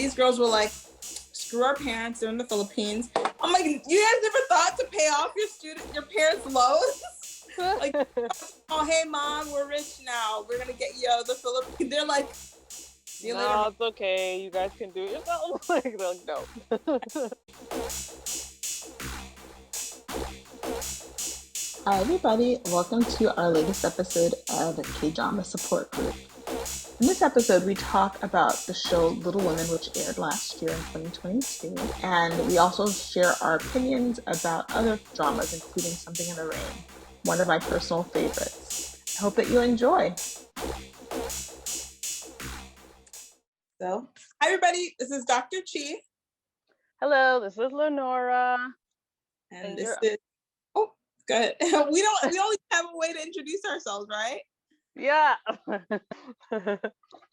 these girls were like, screw our parents, they're in the Philippines. I'm like, you guys never thought to pay off your parents' loans? Like, oh, hey, mom, we're rich now. We're going to get you out of the Philippines. They're like, see you later. No, it's okay. You guys can do it yourself. Like, no. Hi, everybody. Welcome to our latest episode of Kdrama Support Group. In this episode, we talk about the show Little Women, which aired last year in 2022. And we also share our opinions about other dramas, including Something in the Rain, one of my personal favorites. I hope that you enjoy. So, hi, everybody. This is Dr. Chi. Hello, this is Lenora. And this is... Oh, go ahead. We always have a way to introduce ourselves, right? Yeah.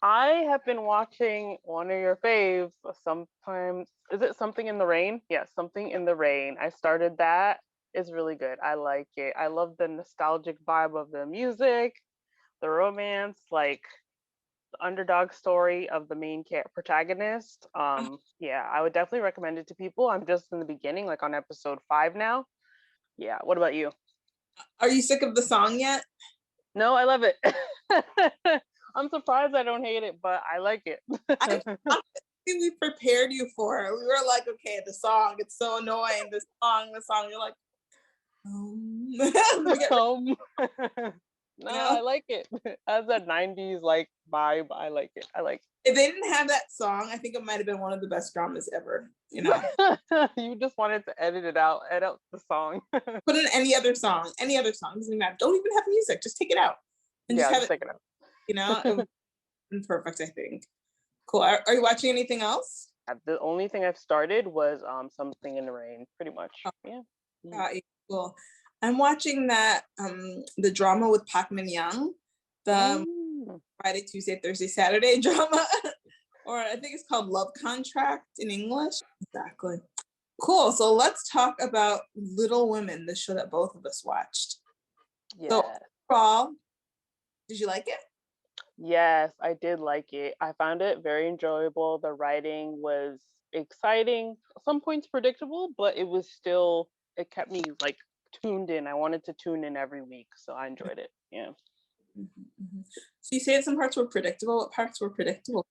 I have been watching one of your faves sometimes. Is it Something in the Rain? Yeah, Something in the Rain. I started that. It's really good. I like it. I love the nostalgic vibe of the music, the romance, like the underdog story of the main protagonist. Yeah, I would definitely recommend it to people. I'm just in the beginning, like on episode 5 now. Yeah. What about you? Are you sick of the song yet? No, I love it. I'm surprised I don't hate it, but I like it. I think we prepared you for it. We were like, okay, the song, it's so annoying. The song. You're like, No, I like it. As a 90s like vibe, I like it. If they didn't have that song, I think it might have been one of the best dramas ever. You know, you just wanted to edit out the song. Put in any other song. Doesn't even matter. Don't even have music. Just take it out. And just take it out. You know, it was perfect. I think. Cool. Are you watching anything else? The only thing I've started was Something in the Rain. Pretty much. Yeah. Cool. I'm watching that the drama with Park Min Young, the Friday, Tuesday, Thursday, Saturday drama, or I think it's called Love Contract in English. Exactly. Cool. So let's talk about Little Women, the show that both of us watched. Yeah. So overall, did you like it? Yes, I did like it. I found it very enjoyable. The writing was exciting. Some points predictable, but it kept me like tuned in. I wanted to tune in every week, so I enjoyed it. Yeah. Mm-hmm. So you said some parts were predictable. What parts were predictable?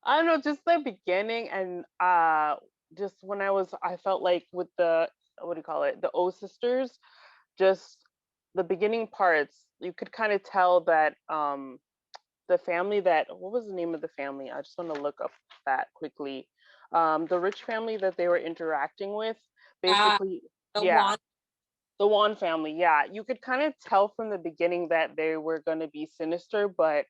I don't know, just the beginning and just when I felt like with the the O sisters, just the beginning parts, you could kind of tell that the family what was the name of the family? I just want to look up that quickly. The rich family that they were interacting with, basically, the Wan family, yeah. You could kind of tell from the beginning that they were going to be sinister, but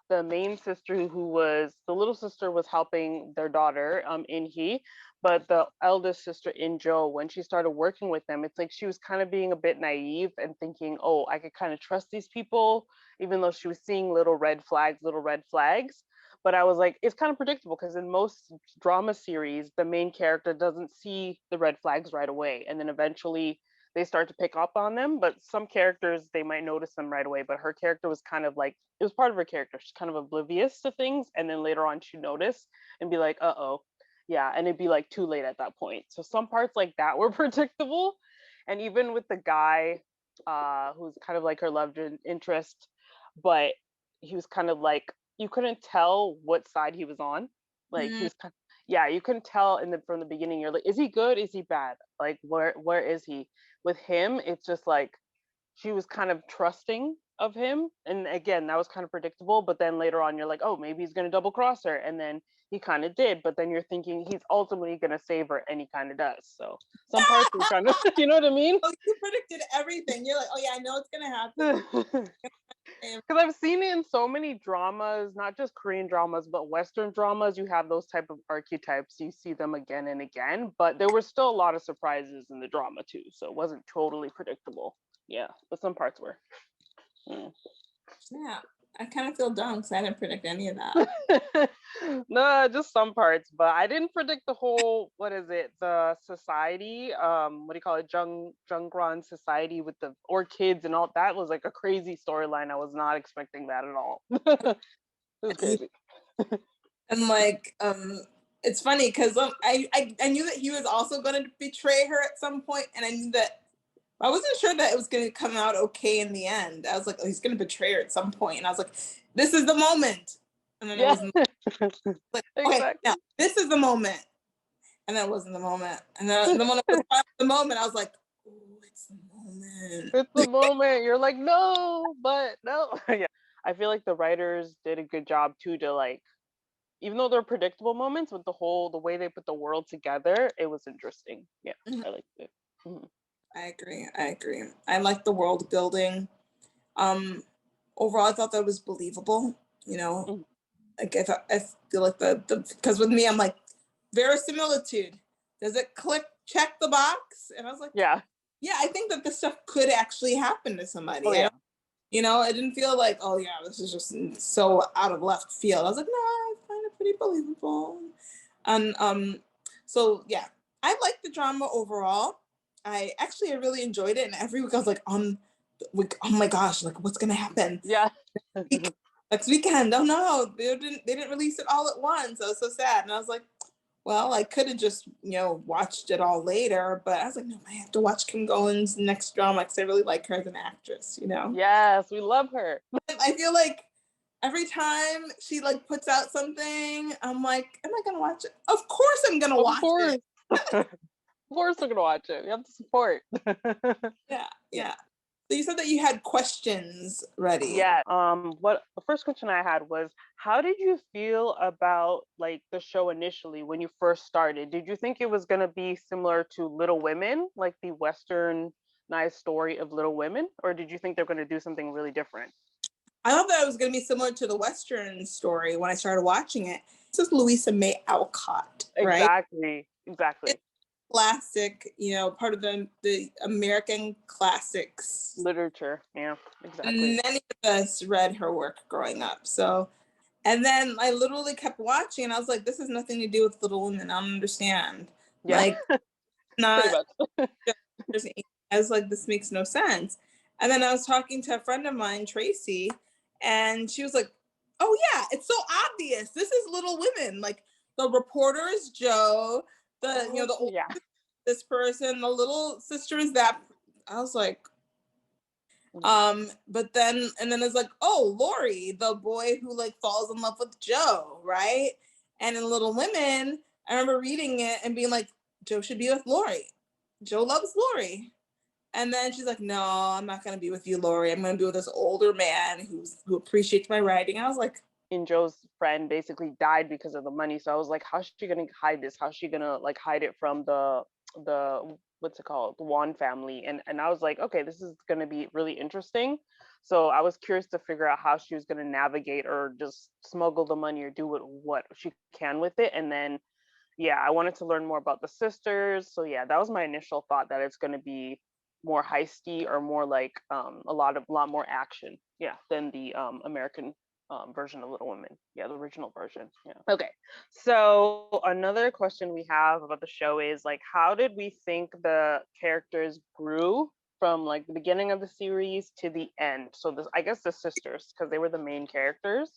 the main sister the little sister was helping their daughter, In Hee, but the eldest sister, In Jo, when she started working with them, it's like she was kind of being a bit naive and thinking, oh, I could kind of trust these people, even though she was seeing little red flags. But I was like, it's kind of predictable because in most drama series, the main character doesn't see the red flags right away. And then eventually they start to pick up on them, but some characters, they might notice them right away. But her character was kind of like, it was part of her character. She's kind of oblivious to things. And then later on she'd notice and be like, uh-oh. Yeah, and it'd be like too late at that point. So some parts like that were predictable. And even with the guy who's kind of like her love interest, but he was kind of like, you couldn't tell what side he was on. Like he was kind of, yeah, you couldn't tell from the beginning. You're like, is he good? Is he bad? Like, where is he? With him, it's just like she was kind of trusting of him, and again, that was kind of predictable. But then later on, you're like, oh, maybe he's gonna double cross her, and then he kind of did. But then you're thinking he's ultimately gonna save her, and he kind of does. So some parts were kind of, you know what I mean? Oh, you predicted everything. You're like, oh yeah, I know it's gonna happen. Because I've seen it in so many dramas, not just Korean dramas, but Western dramas. You have those type of archetypes. You see them again and again, but there were still a lot of surprises in the drama too. So it wasn't totally predictable. Yeah, but some parts were. Yeah, I kind of feel dumb because I didn't predict any of that. No, just some parts, but I didn't predict the whole, the society, what do you call it, Jungran society with the orchids and all. That was like a crazy storyline. I was not expecting that at all. It was crazy. And like it's funny because I knew that he was also going to betray her at some point, and I knew that I wasn't sure that it was going to come out okay in the end. I was like, oh, he's going to betray her at some point, and I was like, this is the moment, and then it Yeah. wasn't. Like, okay, Exactly. now this is the moment, and then it wasn't the moment, and then when it was finally the moment, I was like, oh, it's the moment. It's the moment you're like, no, but no. Yeah. I feel like the writers did a good job too to like, even though they're predictable moments with the way they put the world together, it was interesting. Yeah, Mhm. I liked it. Mhm. I agree. I agree. I like the world building. Um, Overall, I thought that was believable. You know, Mhm. like I feel like the because with me, I'm like verisimilitude. Does it click check the box? And I was like, Yeah. yeah, I think that this stuff could actually happen to Oh somebody. I yeah. don't, it didn't feel like, oh yeah, this is just so out of left field. I was like, no, I find it pretty believable. And so yeah, I liked the drama overall. I really enjoyed it, and every week I was like on the week, oh my gosh, like what's gonna happen Yeah. week, next weekend? Oh no, they didn't release it all at once. I was so sad, and I was like, well, I could have just watched it all later, but I was like, no, I have to watch Kim Go Eun's next drama because I really like her as an actress. Yes, we love her. I feel like every time she like puts out something, I'm like, am I gonna watch it? Of course I'm gonna Of watch course. it. Of course we're gonna watch it. We have to support. Yeah, Yeah. yeah. So you said that you had questions ready. Yeah. What the first question I had was, how did you feel about like the show initially when you first started? Did you think it was gonna be similar to Little Women, like the Westernized story of Little Women, or did you think they're gonna do something really different? I thought that it was gonna be similar to the Western story when I started watching it. This is Louisa May Alcott, right? Exactly. It's Exactly. classic, part of the American classics. Literature. Yeah. Exactly. Many of us read her work growing up. So, and then I literally kept watching, and I was like, this has nothing to do with Little Women. I don't understand. Yeah. Like, Pretty not. much. I was like, this makes no sense. And then I was talking to a friend of mine, Tracy, and she was like, oh yeah, it's so obvious. This is Little Women. Like the reporter is Joe, Oh, the old yeah. this person, the little sister is that. I was like, Mhm. but then and then it's like, oh, Lori, the boy who like falls in love with Joe, right? And in Little Women, I remember reading it and being like, Joe should be with Lori. Joe loves Lori. And then she's like, no, I'm not gonna be with you, Lori. I'm gonna be with this older man who appreciates my writing. I was like, And Joe's friend basically died because of the money. So I was like, how's she gonna hide this? How's she gonna like hide it from the what's it called? The Wan family. And I was like, okay, this is gonna be really interesting. So I was curious to figure out how she was gonna navigate or just smuggle the money or do what she can with it. And then yeah, I wanted to learn more about the sisters. So yeah, that was my initial thought that it's gonna be more heisty or more like a lot more action, yeah, than the American version of Little Women. Yeah, the original version. Yeah. Okay. So another question we have about the show is like, how did we think the characters grew from like the beginning of the series to the end? So this, I guess, the sisters, because they were the main characters.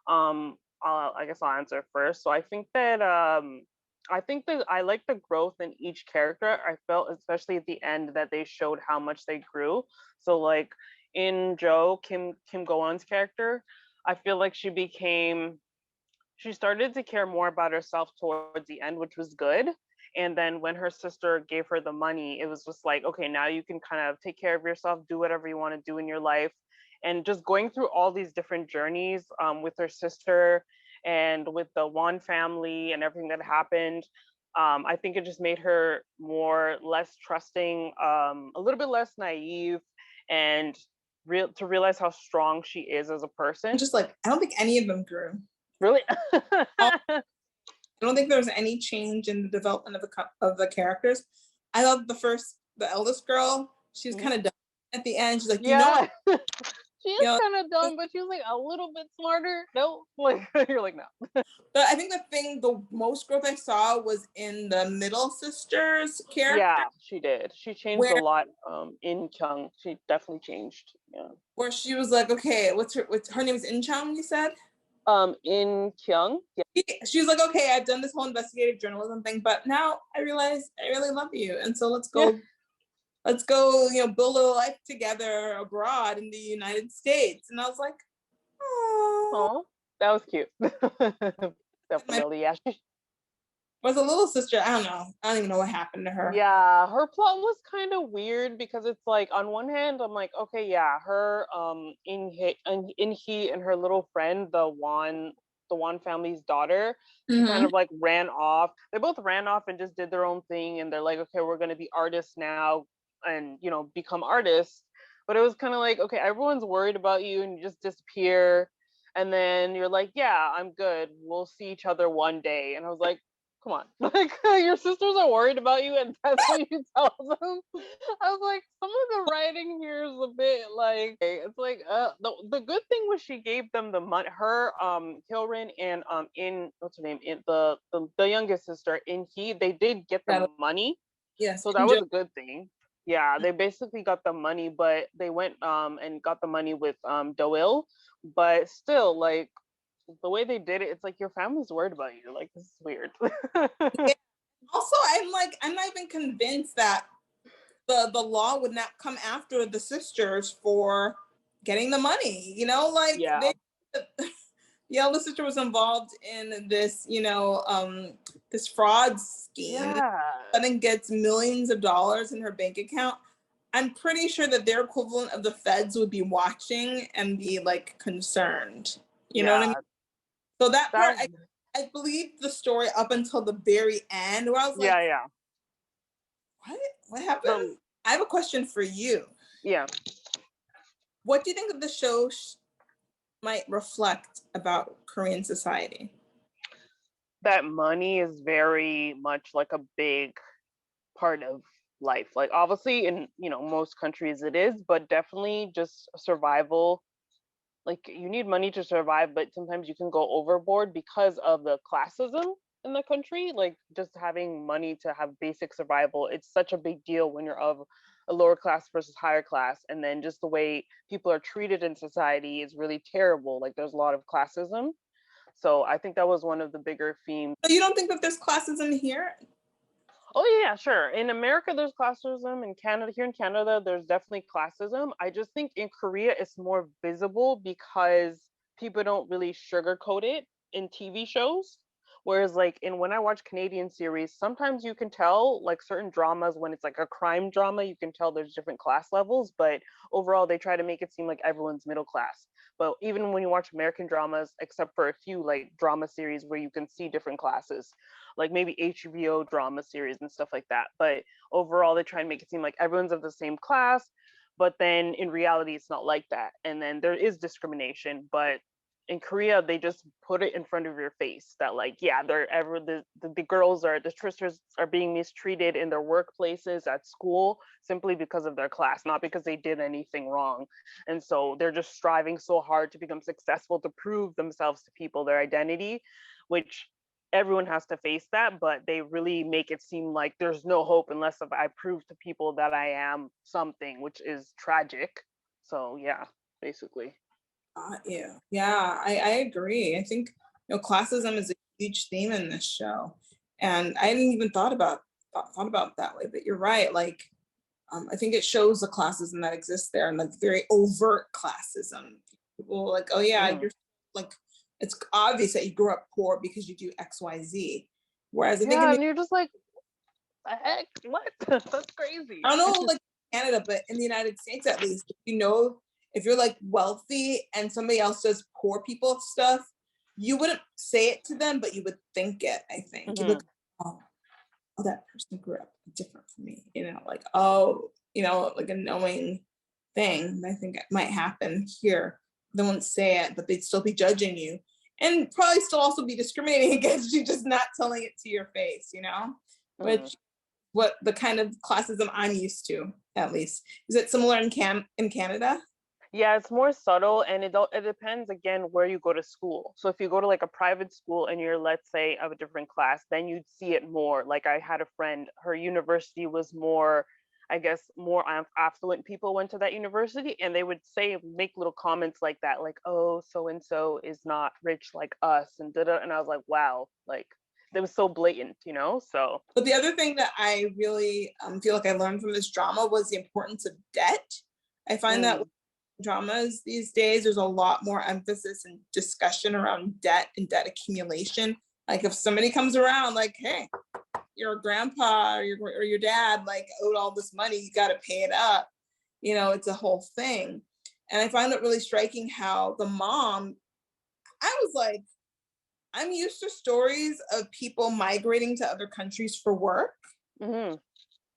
I guess I'll answer first. So I think that I like the growth in each character. I felt, especially at the end, that they showed how much they grew. So like in Kim Go Eun's character, I feel like she started to care more about herself towards the end, which was good. And then when her sister gave her the money, it was just like, okay, now you can kind of take care of yourself, do whatever you want to do in your life. And just going through all these different journeys with her sister and with the Wan family and everything that happened. I think it just made her less trusting, a little bit less naive, and to realize how strong she is as a I'm person. just like, I don't think any of them grew. Really? I don't think there was any change in the development of the characters. I love the eldest girl. She was kind of dumb at the end. She's like, Yeah. She you is know. kind of dumb, but she was like a little bit smarter. No, like you're like no. I think the most growth I saw was in the middle sister's character, Yeah, she did. She changed a where lot. In Kyung, she definitely changed. Yeah. she was like, okay, what's her name is In Chung, you said? In Kyung. Yeah. She was like, okay, I've done this whole investigative journalism thing, but now I realize I really love you, and so let's go, build a life together abroad in the United States. And I was like, oh, that was cute. Definitely, yeah. Was a little sister. I don't even know what happened to her. Yeah, her plot was kind of weird because it's like on one hand I'm like, okay, yeah, her in he and her little friend, the Wan family's daughter, she kind of like ran off. They both ran off and just did their own thing, and they're like, okay, we're gonna be artists now and become artists. But it was kind of like, okay, everyone's worried about you and you just disappear, and then you're like, yeah, I'm good, we'll see each other one day. And I was like, come on, like your sisters are worried about you and that's what you tell them. I was like, some of the writing here is a bit like, it's like the good thing was she gave them the money. Her Hilrin and in what's her name, in the youngest sister in he, they did get the money. Yes, so that was a good thing. Yeah, they basically got the money, but they went and got the money with Doil, but still, like, the way they did it, it's like your family's worried about you. Like, this is weird. Yeah. Also, I'm not even convinced that the law would not come after the sisters for getting the money. Yeah. The eldest sister was involved in this, this fraud scheme. Yeah. And then gets millions of dollars in her bank account. I'm pretty sure that their equivalent of the feds would be watching and be like concerned. You know what I mean? So that part, I believed the story up until the very end, where I was like, yeah. What happened? I have a question for you. Yeah. What do you think of the show might reflect about Korean society? That money is very much like a big part of life. Like, obviously in, most countries it is, but definitely just survival. Like, you need money to survive, but sometimes you can go overboard because of the classism in the country. Like, just having money to have basic survival, it's such a big deal when you're of a lower class versus higher class. And then just the way people are treated in society is really terrible. Like, there's a lot of classism. So I think that was one of the bigger themes. So you don't think that there's classism here? Oh yeah, sure. In America, there's classism. In Canada, here in Canada, there's definitely classism. I just think in Korea, it's more visible because people don't really sugarcoat it in TV shows. Whereas, like, when I watch Canadian series, sometimes you can tell, like, certain dramas, when it's like a crime drama, you can tell there's different class levels. But overall, they try to make it seem like everyone's middle class. But even when you watch American dramas, except for a few like drama series where you can see different classes, like maybe HBO drama series and stuff like that. But overall, they try and make it seem like everyone's of the same class. But then in reality, it's not like that. And then there is discrimination. But in Korea, they just put it in front of your face that, like, yeah, the girls are, the sisters are being mistreated in their workplaces, at school, simply because of their class, not because they did anything wrong. And so they're just striving so hard to become successful, to prove themselves to people, their identity, which everyone has to face that, but they really make it seem like there's no hope unless I prove to people that I am something, which is tragic. So yeah, basically. I agree. I think classism is a huge theme in this show, and I hadn't even thought about it that way. But you're right. Like, I think it shows the classism that exists there, and like very overt classism. People like, oh yeah, you're like, it's obvious that you grew up poor because you do X, Y, Z. Whereas I think and you're just like, the heck, what? That's crazy. I don't know, like Canada, but in the United States, at least, if you're like wealthy and somebody else does poor people stuff, you wouldn't say it to them, but you would think it. I think you look, oh, that person grew up different from me. Like, oh, like a knowing thing. I think it might happen here. They won't say it, but they'd still be judging you, and probably still also be discriminating against you, just not telling it to your face. Which what the kind of classism I'm used to, at least. Is it similar in Canada? Yeah, it's more subtle, and it depends again where you go to school. So if you go to like a private school and you're, let's say, of a different class, then you'd see it more. Like, I had a friend, her university was more I guess more affluent people went to that university, and they would make little comments like that, like, oh, so and so is not rich like us, and and I was like, wow, like it was so blatant, so But the other thing that I really feel like I learned from this drama was the importance of debt. I find that with dramas these days, there's a lot more emphasis and discussion around debt and debt accumulation. Like if somebody comes around like, hey, your grandpa or your dad like owed all this money, you got to pay it up. It's a whole thing. And I find it really striking how the mom, I was like, I'm used to stories of people migrating to other countries for work. mm-hmm.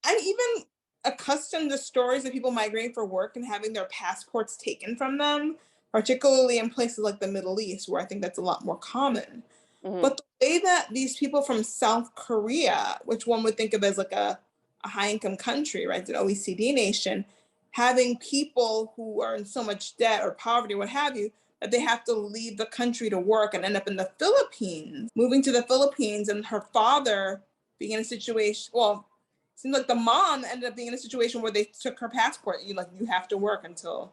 I'm even accustomed to stories of people migrating for work and having their passports taken from them, particularly in places like the Middle East, where I think that's a lot more common. Mm-hmm. But the way that these people from South Korea, which one would think of as like a high income country, right, an OECD nation, having people who are in so much debt or poverty, what have you, that they have to leave the country to work and end up in the Philippines, moving to the Philippines, and her father being in a situation, well, it seems like the mom ended up being in a situation where they took her passport. You have to work until,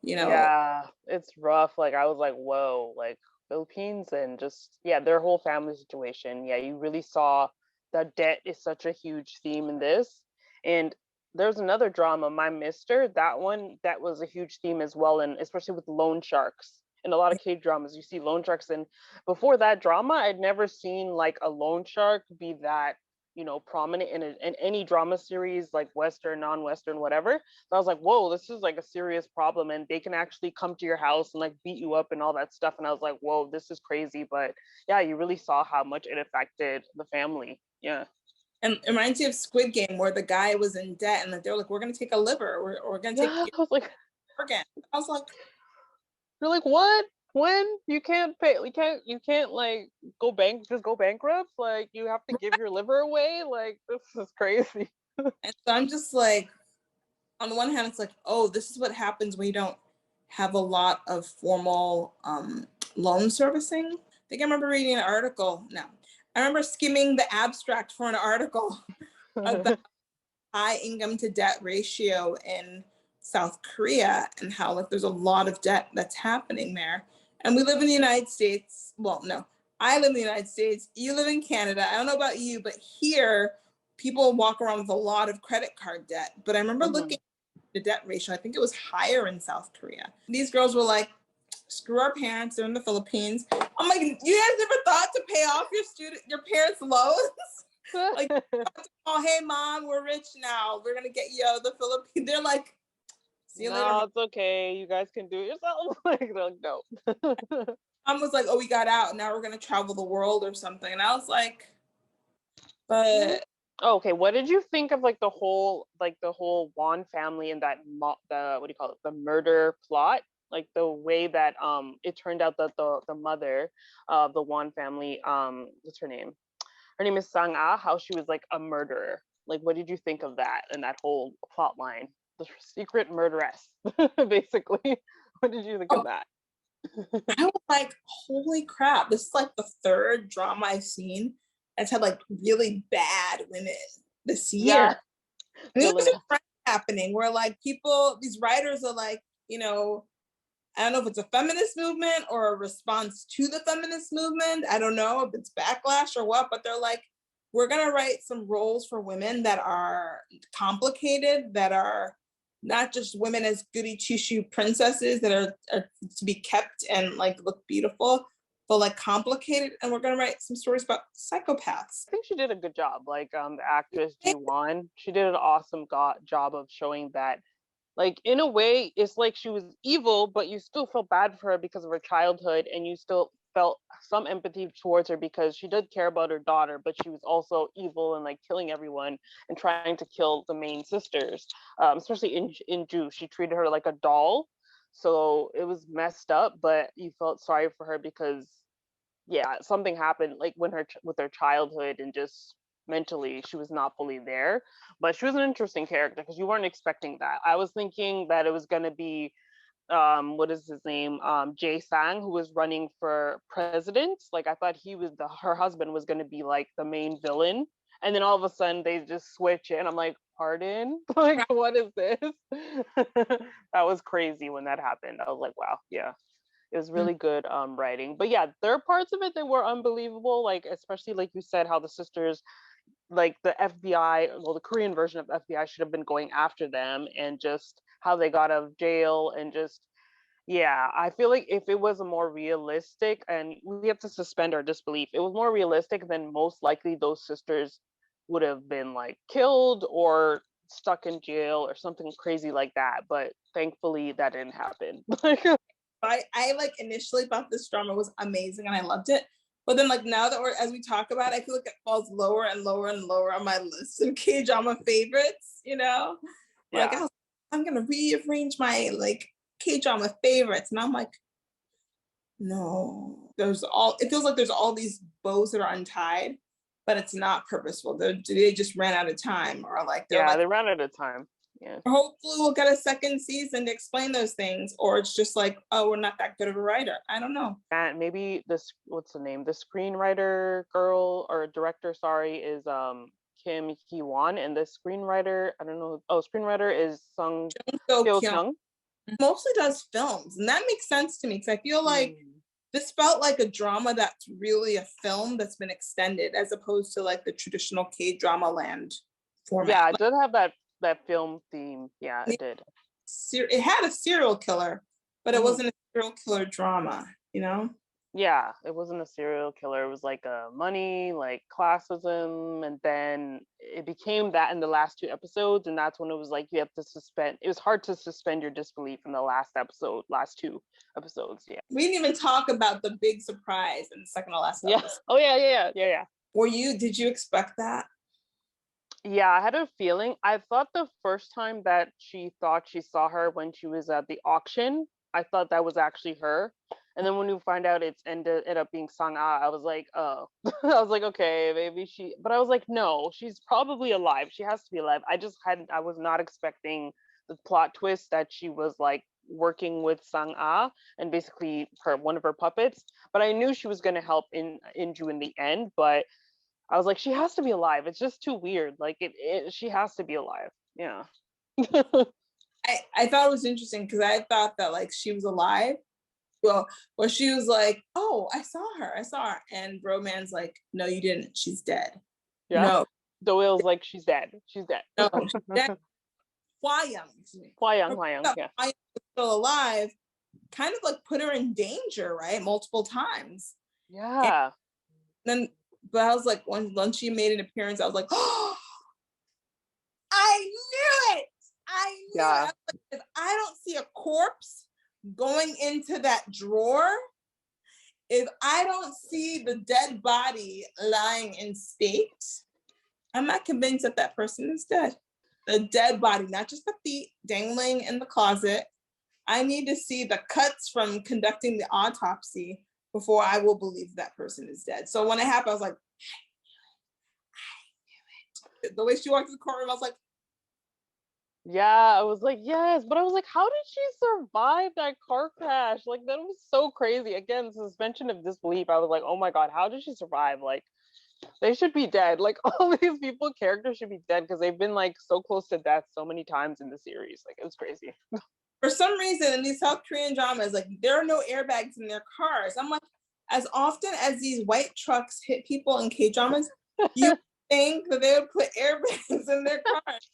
Yeah, it's rough. Like I was like, whoa, like Philippines and just their whole family situation. Yeah, you really saw that debt is such a huge theme in this. And there's another drama, My Mister. That one, that was a huge theme as well, and especially with loan sharks. In a lot of K dramas, you see loan sharks, and before that drama, I'd never seen like a loan shark be that prominent in any drama series, like Western, non-Western, whatever. So I was like, whoa, this is like a serious problem, and they can actually come to your house and like beat you up and all that stuff. And I was like, whoa, this is crazy. But yeah, you really saw how much it affected the family. Yeah. And it reminds me of Squid Game, where the guy was in debt and they're like, we're going to take a liver, we're going to take Yeah, I was like, organ. I was like, you're like, what? When you can't pay, you can't like just go bankrupt. Like you have to give your liver away. Like this is crazy. and so I'm just like, on the one hand, it's like, oh, this is what happens when you don't have a lot of formal loan servicing. I think I remember reading an article. No, I remember skimming the abstract for an article about high income to debt ratio in South Korea and how like there's a lot of debt that's happening there. And we live in the United States. Well, no, I live in the United States. You live in Canada. I don't know about you, but here people walk around with a lot of credit card debt. But I remember looking at the debt ratio. I think it was higher in South Korea. These girls were like, screw our parents, they're in the Philippines. I'm like, you guys never thought to pay off your parents' loans? Like, oh, hey, mom, we're rich now. We're going to get you out of the Philippines. They're like, see you later. No, it's okay. You guys can do it yourself. Like, they're like, no. Mom was like, oh, we got out. Now we're going to travel the world or something. And I was like, but. Okay, what did you think of like the whole Won family and that the what do you call it, the murder plot? Like the way that it turned out that the mother of the Won family, what's her name? Her name is Sang Ah, how she was like a murderer. Like what did you think of that and that whole plot line? The secret murderess, basically. What did you think of that? I was like, holy crap, this is like the third drama I've seen that's had like really bad women this year. Yeah. And there's a trend happening where like these writers are like, I don't know if it's a feminist movement or a response to the feminist movement. I don't know if it's backlash or what, but they're like, we're going to write some roles for women that are complicated, that are not just women as goody two-shoe princesses that are to be kept and like look beautiful, but like complicated. And we're going to write some stories about psychopaths. I think she did a good job. Like the actress Ji Won, she did an awesome job of showing that, like in a way, it's like she was evil, but you still felt bad for her because of her childhood, and you still felt some empathy towards her because she did care about her daughter, but she was also evil and like killing everyone and trying to kill the main sisters. Especially in Ju, she treated her like a doll, so it was messed up. But you felt sorry for her because something happened like with her childhood, and just mentally she was not fully there. But she was an interesting character because you weren't expecting that. I was thinking that it was going to be what is his name, Jae Sang, who was running for president. Like I thought her husband was going to be like the main villain, and then all of a sudden they just switch it, and I'm like, pardon? Like, what is this? That was crazy when that happened. I was like, wow, yeah. It was really good writing. But yeah, there are parts of it that were unbelievable, like especially like you said, how the sisters, like the FBI, well, the Korean version of FBI should have been going after them, and just how they got out of jail, and just, yeah, I feel like if it was a more realistic, and we have to suspend our disbelief, it was more realistic, then most likely those sisters would have been like killed or stuck in jail or something crazy like that. But thankfully that didn't happen. I like initially thought this drama was amazing and I loved it. But then like now that as we talk about it, I feel like it falls lower and lower and lower on my list of K-drama favorites, you know? Yeah. Like I'm gonna rearrange my like K-drama favorites. And I'm like, no, it feels like there's all these bows that are untied, but it's not purposeful. They just ran out of time, or like they ran out of time. Yeah. Hopefully we'll get a second season to explain those things, or it's just like, oh, we're not that good of a writer. I don't know. And maybe this, what's the name? The screenwriter girl or director, sorry, is Kim Go Eun, and the screenwriter, I don't know. Oh, screenwriter is Sung Kyo Kyung. Mostly does films, and that makes sense to me because I feel like this felt like a drama that's really a film that's been extended, as opposed to like the traditional K-drama land format. Yeah, it did have that film theme. Yeah, it did. It had a serial killer, but it wasn't a serial killer drama, you know? Yeah, it wasn't a serial killer. It was like money, like classism, and then it became that in the last 2 episodes, and that's when it was like you have to suspend. It was hard to suspend your disbelief in the last 2 episodes. Yeah. We didn't even talk about the big surprise in the second to last episode. Oh yeah. Did you expect that? Yeah, I had a feeling. I thought the first time that she thought she saw her when she was at the auction, I thought that was actually her. And then when you find out it's ended up being Sang-ah, I was like, oh. I was like, okay, maybe but I was like, no, she's probably alive. She has to be alive. I was not expecting the plot twist that she was like working with Sang-ah and basically one of her puppets. But I knew she was going to help Inju in the end, but I was like, she has to be alive. It's just too weird. Like she has to be alive. Yeah. I thought it was interesting because I thought that like she was alive. Well, she was like, oh, I saw her. And Roman's like, no, you didn't. She's dead. Yeah. No. Doyle's like, she's dead. No, she's dead. Hwa-young, yeah. Hwa-young was still alive, kind of like put her in danger, right? Multiple times. Yeah. But I was like, when she made an appearance, I was like, oh, I knew it. I knew it. I was like, if I don't see a corpse going into that drawer, if I don't see the dead body lying in state, I'm not convinced that person is dead. The dead body, not just the feet dangling in the closet. I need to see the cuts from conducting the autopsy before I will believe that person is dead. So when it happened, I was like, I knew it. The way she walked in the courtroom, I was like, yeah, I was like, yes. But I was like, how did she survive that car crash? Like, that was so crazy. Again, suspension of disbelief. I was like, oh my God, how did she survive? Like, they should be dead. Like, all these characters should be dead because they've been like so close to death so many times in the series. Like, it was crazy. For some reason, in these South Korean dramas, like, there are no airbags in their cars. I'm like, as often as these white trucks hit people in K-dramas, you think that they would put airbags in their cars.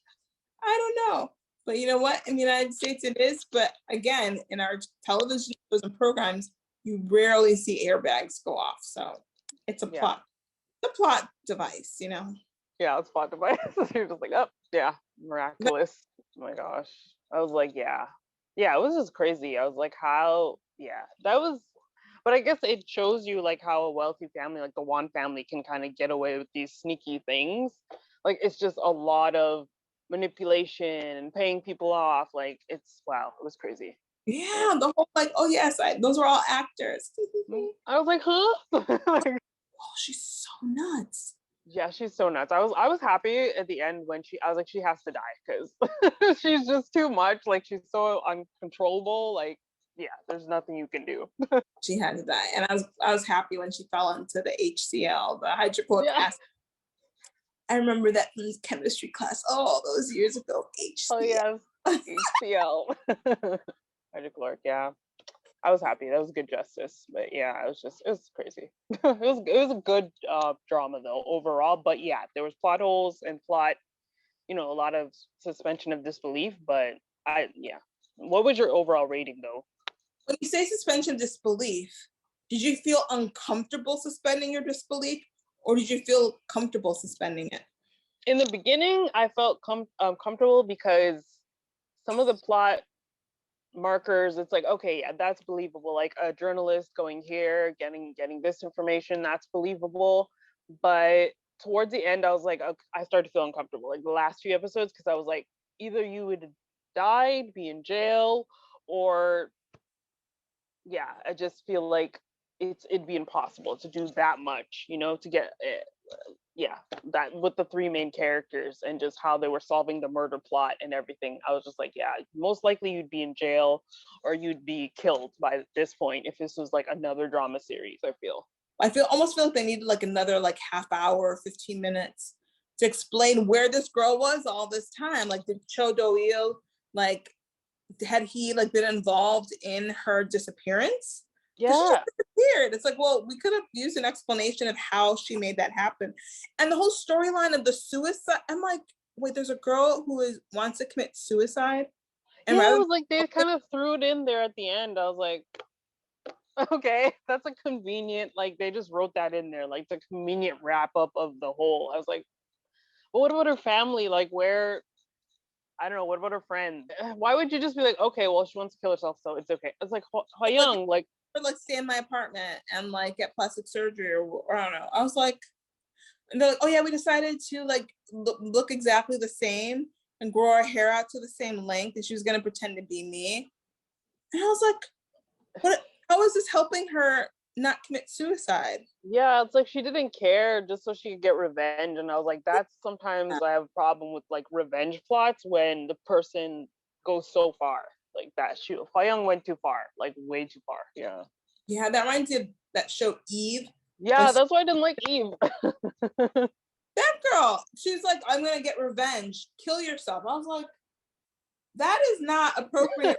I don't know. But you know what? In the United States it is. But again, in our television shows and programs, you rarely see airbags go off. So it's a plot. It's a plot device, you know? Yeah, it's a plot device. You're just like, oh, yeah, miraculous. Oh my gosh. I was like, yeah. Yeah, it was just crazy. I was like, how, that was, but I guess it shows you like how a wealthy family, like the Won family, can kind of get away with these sneaky things. Like, it's just a lot of manipulation and paying people off. Like, wow, it was crazy. Yeah, the whole like, oh yes, those are all actors. I was like, huh? Oh, she's so nuts. Yeah, she's so nuts. I was happy at the end when I was like, she has to die because she's just too much. Like, she's so uncontrollable. Like, yeah, there's nothing you can do. She had to die, and I was happy when she fell into the HCl, the hydrochloric acid. I remember that from chemistry class all those years ago. Oh HCl. yes, HCl. Hydrochloric, yeah. I was happy. That was good justice. But yeah, it was crazy. It was a good drama though overall. But yeah, there was plot holes and plot, a lot of suspension of disbelief. But yeah. What was your overall rating though? When you say suspension of disbelief, did you feel uncomfortable suspending your disbelief, or did you feel comfortable suspending it? In the beginning, I felt comfortable because some of the plot markers, it's like, okay, yeah, that's believable. Like a journalist going here, getting this information, that's believable. But towards the end, I was like, okay, I started to feel uncomfortable. Like the last few episodes, because I was like, either you would died, be in jail, or yeah, I just feel like it'd be impossible to do that much, to get it. Yeah, that with the three main characters and just how they were solving the murder plot and everything. I was just like, yeah, most likely you'd be in jail or you'd be killed by this point if this was like another drama series. I almost feel like they needed like another like half hour, 15 minutes to explain where this girl was all this time. Like, did Cho Do-il, like, had he like been involved in her disappearance? Yeah, she just disappeared. It's like, well, we could have used an explanation of how she made that happen. And the whole storyline of the suicide, I'm like, wait, there's a girl who wants to commit suicide. And yeah, it was like they kind of threw it in there at the end. I was like, okay, that's a convenient, like they just wrote that in there, like the convenient wrap up of the whole. I was like, well, what about her family? Like, where? I don't know. What about her friend? Why would you just be like, okay, well, she wants to kill herself, so it's okay. It's like Hyoung, like, stay in my apartment and like get plastic surgery, or I don't know. I was like, and they're like, oh yeah, we decided to like look exactly the same and grow our hair out to the same length, and she was gonna pretend to be me. And I was like, what? How is this helping her not commit suicide? Yeah, it's like she didn't care just so she could get revenge. And I was like, that's sometimes I have a problem with like revenge plots when the person goes so far like that. Hyoung went too far, like way too far. Yeah. Yeah, that reminds me of that show Eve. Yeah, that's why I didn't like Eve. That girl, she's like, I'm gonna get revenge, kill yourself. I was like, that is not appropriate.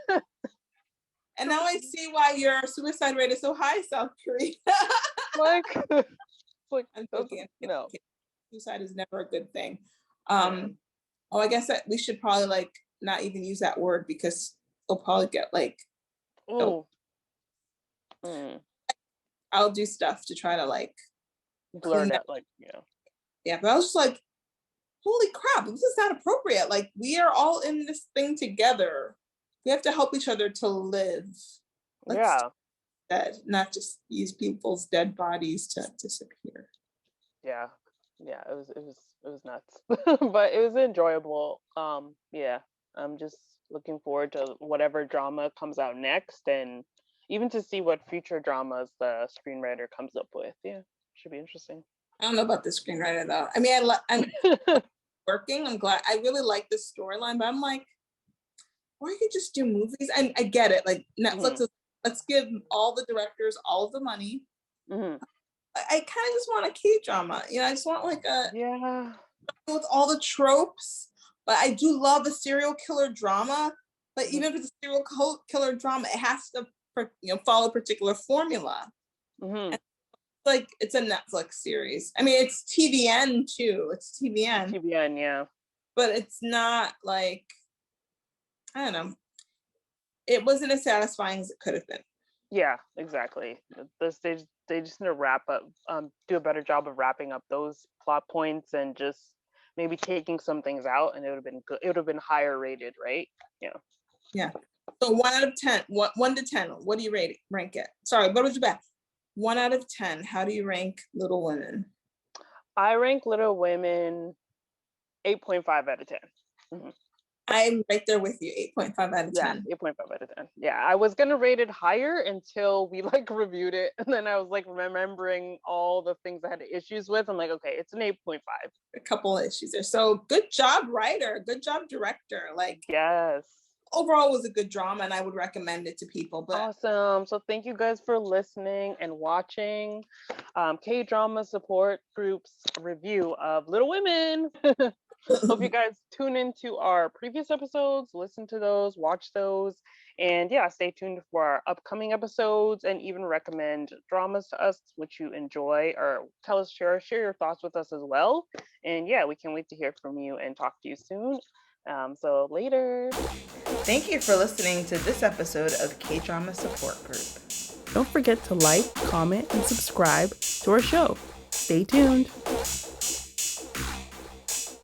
And now I see why your suicide rate is so high, South Korea. like I'm joking. No. Suicide is never a good thing. Oh, I guess that we should probably like not even use that word because we'll probably get like, I'll do stuff to try to like blur it out, like, yeah. But I was just like, holy crap, this is not appropriate. Like, we are all in this thing together. We have to help each other to live. Dead, not just use people's dead bodies to disappear. Yeah, it was nuts. But it was enjoyable. Yeah, I'm just looking forward to whatever drama comes out next, and even to see what future dramas the screenwriter comes up with. Yeah, should be interesting. I don't know about the screenwriter though. I mean, I'm working. I'm glad. I really like this storyline, but I'm like, why you just do movies? I get it. Like Netflix is, let's give all the directors all of the money. I kind of just want a K-drama. I just want like a with all the tropes. But I do love a serial killer drama. But even if it's a serial killer drama, it has to follow a particular formula. Like it's a Netflix series. I mean, it's TVN too. It's TVN. TVN, yeah. But it's not like, I don't know. It wasn't as satisfying as it could have been. Yeah, exactly. They just need to wrap up, do a better job of wrapping up those plot points and just maybe taking some things out, and it would have been good. It would have been higher rated, right? Yeah. Yeah. So 1 out of 10. 1 to 10. What do you rank it? Sorry, what was your best? 1 out of 10. How do you rank Little Women? I rank Little Women 8.5 out of 10. I'm right there with you. 8.5 out of 10. Yeah, 8.5 out of 10. Yeah, I was gonna rate it higher until we like reviewed it, and then I was like remembering all the things I had issues with. I'm like, okay, it's an 8.5. A couple of issues there. So good job, writer. Good job, director. Like, yes. overall it was a good drama and I would recommend it to people. But Awesome. So thank you guys for listening and watching K-drama support group's review of Little Women. Hope you guys tune into our previous episodes, listen to those, watch those, and yeah, stay tuned for our upcoming episodes and even recommend dramas to us which you enjoy, or tell us, share your thoughts with us as well. And yeah, we can't wait to hear from you and talk to you soon. So later. thank you for listening to this episode of K-Drama Support Group. Don't forget to like, comment, and subscribe to our show. Stay tuned.